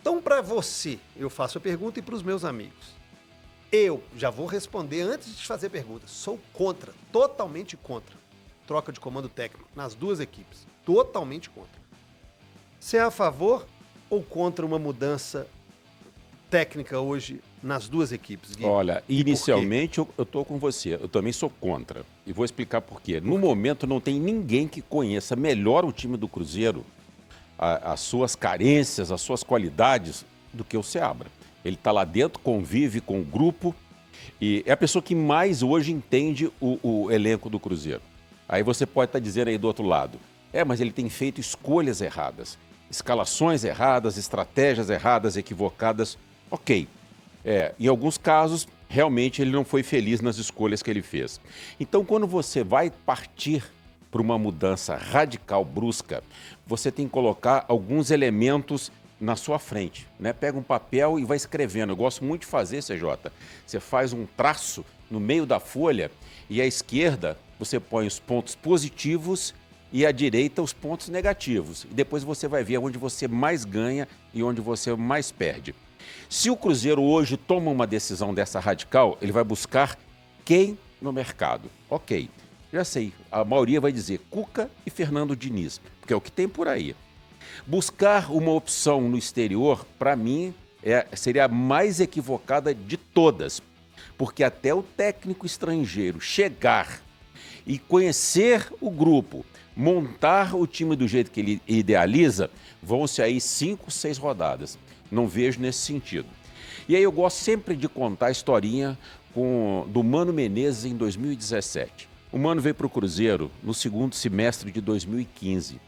Então, para você, eu faço a pergunta e para os meus amigos. Eu já vou responder antes de te fazer a pergunta. Sou contra, totalmente contra. Troca de comando técnico nas duas equipes. Totalmente contra. Você é a favor ou contra uma mudança técnica hoje nas duas equipes, Gui? Olha, inicialmente eu estou com você. Eu também sou contra. E vou explicar por quê. No momento não tem ninguém que conheça melhor o time do Cruzeiro, as suas carências, as suas qualidades, do que o Seabra. Ele está lá dentro, convive com o grupo e é a pessoa que mais hoje entende o elenco do Cruzeiro. Aí você pode estar dizendo aí do outro lado, mas ele tem feito escolhas erradas, escalações erradas, estratégias erradas, equivocadas. Ok, em alguns casos, realmente ele não foi feliz nas escolhas que ele fez. Então, quando você vai partir para uma mudança radical, brusca, você tem que colocar alguns elementos na sua frente, né? Pega um papel e vai escrevendo. Eu gosto muito de fazer, CJ. Você faz um traço no meio da folha e à esquerda você põe os pontos positivos e à direita os pontos negativos. E depois você vai ver onde você mais ganha e onde você mais perde. Se o Cruzeiro hoje toma uma decisão dessa radical, ele vai buscar quem no mercado? Ok. Já sei, a maioria vai dizer Cuca e Fernando Diniz, porque é o que tem por aí. Buscar uma opção no exterior, para mim, seria a mais equivocada de todas, porque até o técnico estrangeiro chegar e conhecer o grupo, montar o time do jeito que ele idealiza, vão-se aí 5, 6 rodadas. Não vejo nesse sentido. E aí eu gosto sempre de contar a historinha do Mano Menezes em 2017. O Mano veio para o Cruzeiro no segundo semestre de 2015.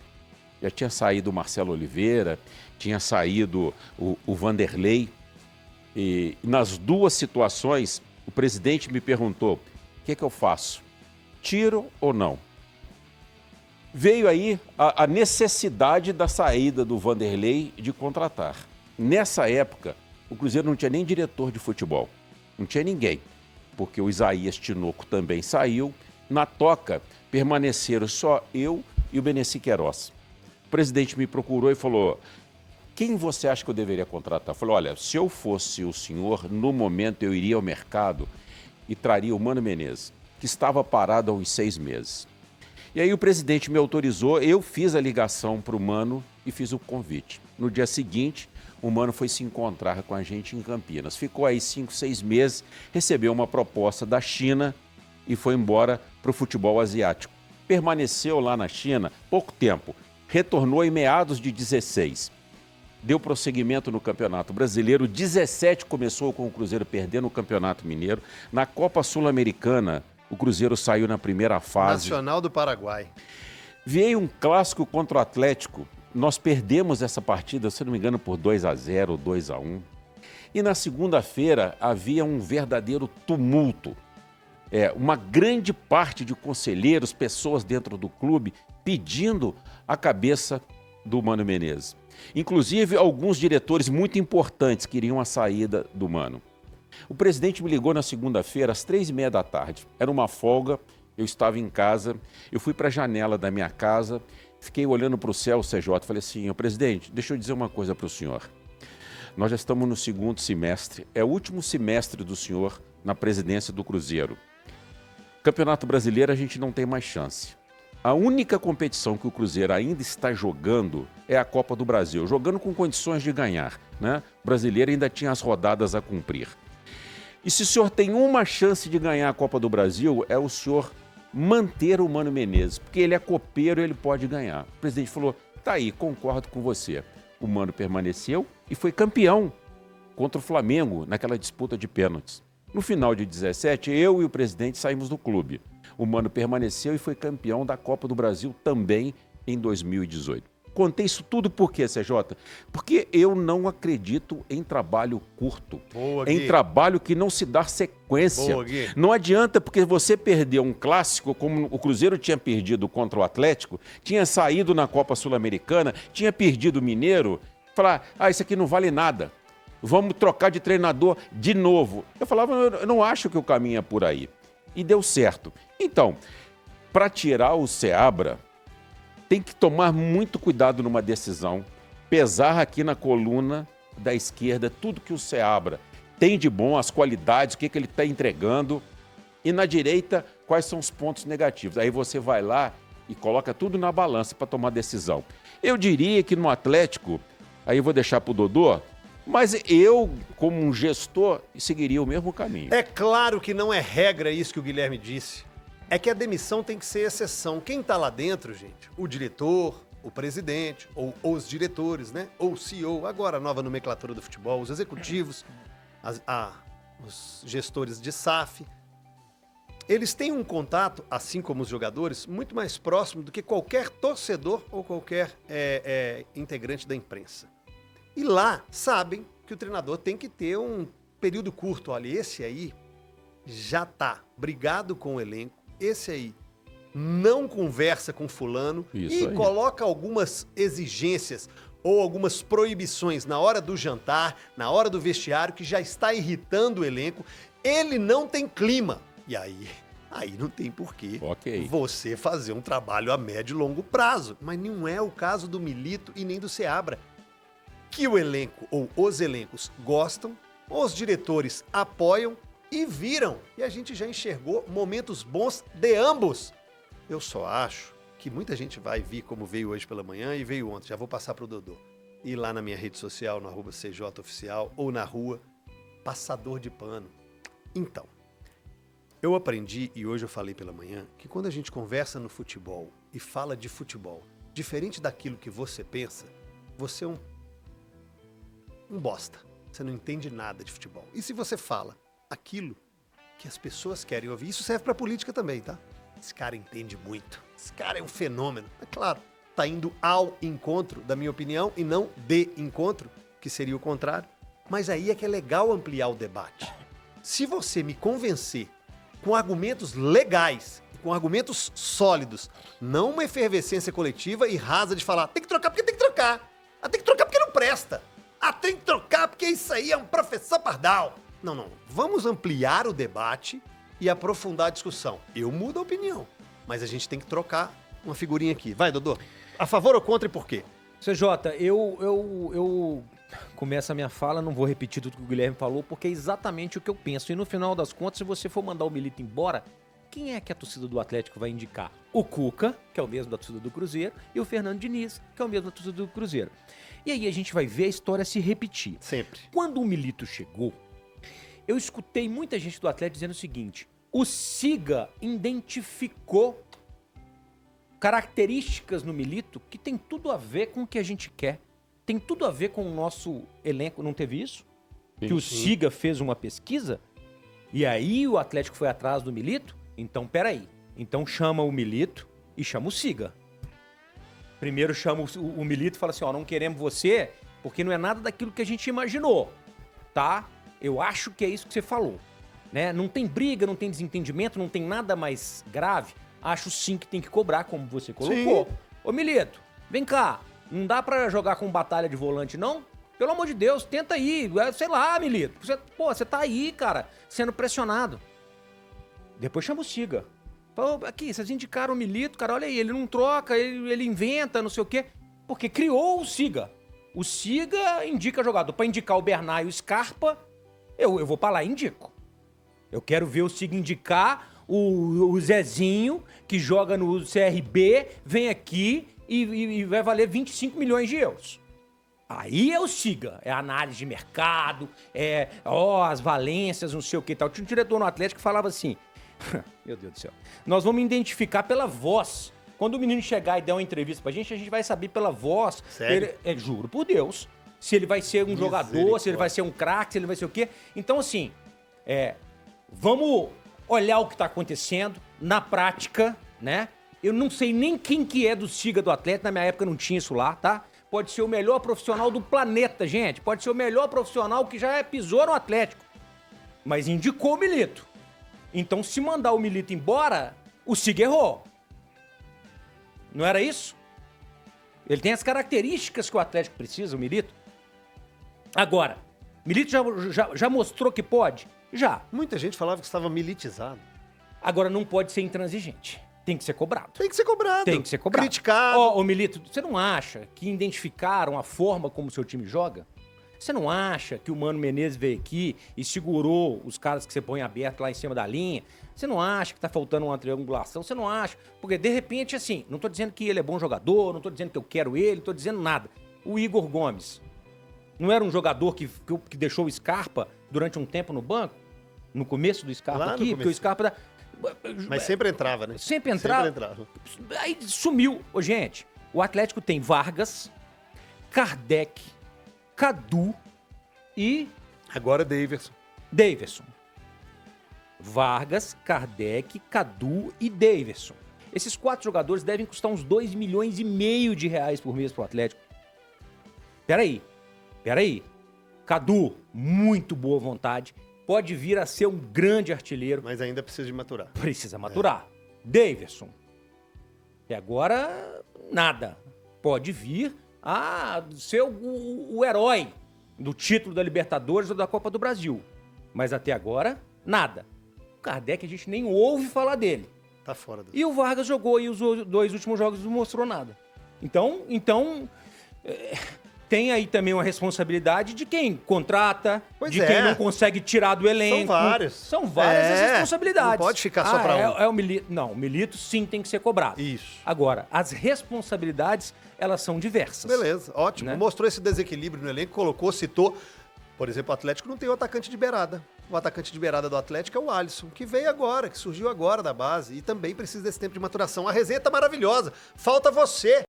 Já tinha saído o Marcelo Oliveira, tinha saído o Vanderlei. E nas duas situações, o presidente me perguntou, o que é que eu faço? Tiro ou não? Veio aí a necessidade da saída do Vanderlei de contratar. Nessa época, o Cruzeiro não tinha nem diretor de futebol. Não tinha ninguém, porque o Isaías Tinoco também saiu. Na toca, permaneceram só eu e o Beneci Queiroz. O presidente me procurou e falou, quem você acha que eu deveria contratar? Eu falei, olha, se eu fosse o senhor, no momento eu iria ao mercado e traria o Mano Menezes, que estava parado há uns 6 meses. E aí o presidente me autorizou, eu fiz a ligação para o Mano e fiz o convite. No dia seguinte, o Mano foi se encontrar com a gente em Campinas. Ficou aí 5, 6 meses, recebeu uma proposta da China e foi embora para o futebol asiático. Permaneceu lá na China pouco tempo, retornou em meados de 16. Deu prosseguimento no Campeonato Brasileiro, 17 começou com o Cruzeiro perdendo o Campeonato Mineiro. Na Copa Sul-Americana, o Cruzeiro saiu na primeira fase. Nacional do Paraguai. Veio um clássico contra o Atlético. Nós perdemos essa partida, se não me engano, por 2-0, 2-1. E na segunda-feira havia um verdadeiro tumulto. Uma grande parte de conselheiros, pessoas dentro do clube, pedindo a cabeça do Mano Menezes. Inclusive, alguns diretores muito importantes queriam a saída do Mano. O presidente me ligou na segunda-feira, às 3h30 da tarde. Era uma folga, eu estava em casa, eu fui para a janela da minha casa, fiquei olhando para o céu, CJ, falei assim, presidente, deixa eu dizer uma coisa para o senhor. Nós já estamos no segundo semestre, é o último semestre do senhor na presidência do Cruzeiro. Campeonato Brasileiro a gente não tem mais chance. A única competição que o Cruzeiro ainda está jogando é a Copa do Brasil, jogando com condições de ganhar, né? O brasileiro ainda tinha as rodadas a cumprir. E se o senhor tem uma chance de ganhar a Copa do Brasil, é o senhor manter o Mano Menezes, porque ele é copeiro e ele pode ganhar. O presidente falou, tá aí, concordo com você. O Mano permaneceu e foi campeão contra o Flamengo naquela disputa de pênaltis. No final de 17, eu e o presidente saímos do clube. O Mano permaneceu e foi campeão da Copa do Brasil também em 2018. Contei isso tudo por quê, CJ? Porque eu não acredito em trabalho curto. Boa, em Gui. Trabalho que não se dá sequência. Boa, Gui. Não adianta porque você perdeu um clássico, como o Cruzeiro tinha perdido contra o Atlético, tinha saído na Copa Sul-Americana, tinha perdido o Mineiro, falar, isso aqui não vale nada. Vamos trocar de treinador de novo. Eu falava, eu não acho que o caminho é por aí. E deu certo. Então, para tirar o Seabra, tem que tomar muito cuidado numa decisão, pesar aqui na coluna da esquerda, tudo que o Seabra tem de bom, as qualidades, o que ele está entregando. E na direita, quais são os pontos negativos. Aí você vai lá e coloca tudo na balança para tomar decisão. Eu diria que no Atlético, aí eu vou deixar para o Dodô, mas eu, como um gestor, seguiria o mesmo caminho. É claro que não é regra isso que o Guilherme disse. É que a demissão tem que ser exceção. Quem está lá dentro, gente, o diretor, o presidente, ou os diretores, né? Ou o CEO, agora a nova nomenclatura do futebol, os executivos, os gestores de SAF, eles têm um contato, assim como os jogadores, muito mais próximo do que qualquer torcedor ou qualquer integrante da imprensa. E lá sabem que o treinador tem que ter um período curto. Olha, esse aí já tá brigado com o elenco, esse aí não conversa com fulano e coloca algumas exigências ou algumas proibições na hora do jantar, na hora do vestiário, que já está irritando o elenco. Ele não tem clima. E aí não tem porquê você fazer um trabalho a médio e longo prazo. Mas não é o caso do Milito e nem do Seabra. Que o elenco ou os elencos gostam, os diretores apoiam e viram. E a gente já enxergou momentos bons de ambos. Eu só acho que muita gente vai vir como veio hoje pela manhã e veio ontem. Já vou passar pro Dodô. Ir lá na minha rede social, no @CJOficial ou na rua, passador de pano. Então, eu aprendi, e hoje eu falei pela manhã, que quando a gente conversa no futebol e fala de futebol, diferente daquilo que você pensa, você é um bosta. Você não entende nada de futebol. E se você fala aquilo que as pessoas querem ouvir, isso serve pra política também, tá? Esse cara entende muito. Esse cara é um fenômeno. É claro, tá indo ao encontro da minha opinião e não de encontro, que seria o contrário. Mas aí é que é legal ampliar o debate. Se você me convencer com argumentos legais, com argumentos sólidos, não uma efervescência coletiva e rasa de falar, tem que trocar porque tem que trocar. Ah, tem que trocar porque não presta. Ah, tem que trocar porque isso aí é um professor pardal. Não. Vamos ampliar o debate e aprofundar a discussão. Eu mudo a opinião, mas a gente tem que trocar uma figurinha aqui. Vai, Dodô. A favor ou contra e por quê? CJ, eu começo a minha fala, não vou repetir tudo que o Guilherme falou, porque é exatamente o que eu penso. E no final das contas, se você for mandar o Milito embora, quem é que a torcida do Atlético vai indicar? O Cuca, que é o mesmo da torcida do Cruzeiro, e o Fernando Diniz, que é o mesmo da torcida do Cruzeiro. E aí a gente vai ver a história se repetir. Sempre. Quando o Milito chegou, eu escutei muita gente do Atlético dizendo o seguinte: o Siga identificou características no Milito que tem tudo a ver com o que a gente quer. Tem tudo a ver com o nosso elenco. Não teve isso? Sim, que o Siga fez uma pesquisa e aí o Atlético foi atrás do Milito? Então, peraí. Então chama o Milito e chama o Siga. Primeiro chama o Milito e fala assim, ó, não queremos você porque não é nada daquilo que a gente imaginou, tá? Eu acho que é isso que você falou, né? Não tem briga, não tem desentendimento, não tem nada mais grave. Acho sim que tem que cobrar, como você colocou. Sim. Ô Milito, vem cá, não dá pra jogar com batalha de volante, não? Pelo amor de Deus, tenta aí, sei lá, Milito. Você tá aí, cara, sendo pressionado. Depois chama o Siga. Fala, aqui, vocês indicaram o Milito, cara, olha aí, ele não troca, ele inventa, não sei o quê. Porque criou o Siga. O Siga indica jogador. Pra indicar o Bernard e o Scarpa, eu vou pra lá e indico. Eu quero ver o Siga indicar o Zezinho, que joga no CRB, vem aqui e vai valer 25 milhões de euros. Aí é o Siga, é análise de mercado, as valências, não sei o que e tal. Tinha um diretor no Atlético que falava assim, meu Deus do céu, nós vamos identificar pela voz. Quando o menino chegar e der uma entrevista pra gente, a gente vai saber pela voz. Sério? Juro por Deus. Se ele vai ser um jogador, se ele vai ser um craque, se ele vai ser o quê. Então, assim, vamos olhar o que tá acontecendo na prática, né? Eu não sei nem quem que é do Siga do Atlético, na minha época não tinha isso lá, tá? Pode ser o melhor profissional do planeta, gente. Pode ser o melhor profissional que já pisou no Atlético. Mas indicou o Milito. Então, se mandar o Milito embora, o Siga errou. Não era isso? Ele tem as características que o Atlético precisa, o Milito. Agora, Milito já mostrou que pode? Já. Muita gente falava que estava militizado. Agora, não pode ser intransigente. Tem que ser cobrado. Tem que ser cobrado. Tem que ser cobrado. Criticado. Ô, Milito, você não acha que identificaram a forma como o seu time joga? Você não acha que o Mano Menezes veio aqui e segurou os caras que você põe aberto lá em cima da linha? Você não acha que tá faltando uma triangulação? Você não acha? Porque, de repente, assim, não tô dizendo que ele é bom jogador, não tô dizendo que eu quero ele, não tô dizendo nada. O Igor Gomes não era um jogador que deixou o Scarpa durante um tempo no banco? No começo do Scarpa Lá no aqui? Porque o começo. Scarpa... Mas sempre entrava, né? Sempre entrava. Sempre entrava. Aí sumiu. Ô, gente, o Atlético tem Vargas, Kardec, Cadu e Agora Daverson. Daverson. Vargas, Kardec, Cadu e Daverson. Esses 4 jogadores devem custar uns 2,5 milhões de reais por mês pro Atlético. Peraí. Cadu, muito boa vontade. Pode vir a ser um grande artilheiro. Mas ainda precisa de maturar. Precisa maturar. Daverson. E agora, nada. Pode vir a ser o herói do título da Libertadores ou da Copa do Brasil. Mas até agora, nada. O Kardec, a gente nem ouve falar dele. Tá fora. E o Vargas jogou e os 2 últimos jogos não mostrou nada. Então, tem aí também uma responsabilidade de quem contrata, Pois de é. quem não consegue tirar do elenco. São vários. São várias as responsabilidades. Não pode ficar só pra um. É o Milito. Não, o Milito sim tem que ser cobrado. Isso. Agora, as responsabilidades, elas são diversas. Beleza, ótimo. Né? Mostrou esse desequilíbrio no elenco, colocou, citou. Por exemplo, o Atlético não tem o atacante de beirada. O atacante de beirada do Atlético é o Alisson, que veio agora, que surgiu agora da base e também precisa desse tempo de maturação. A resenha tá maravilhosa. Falta você.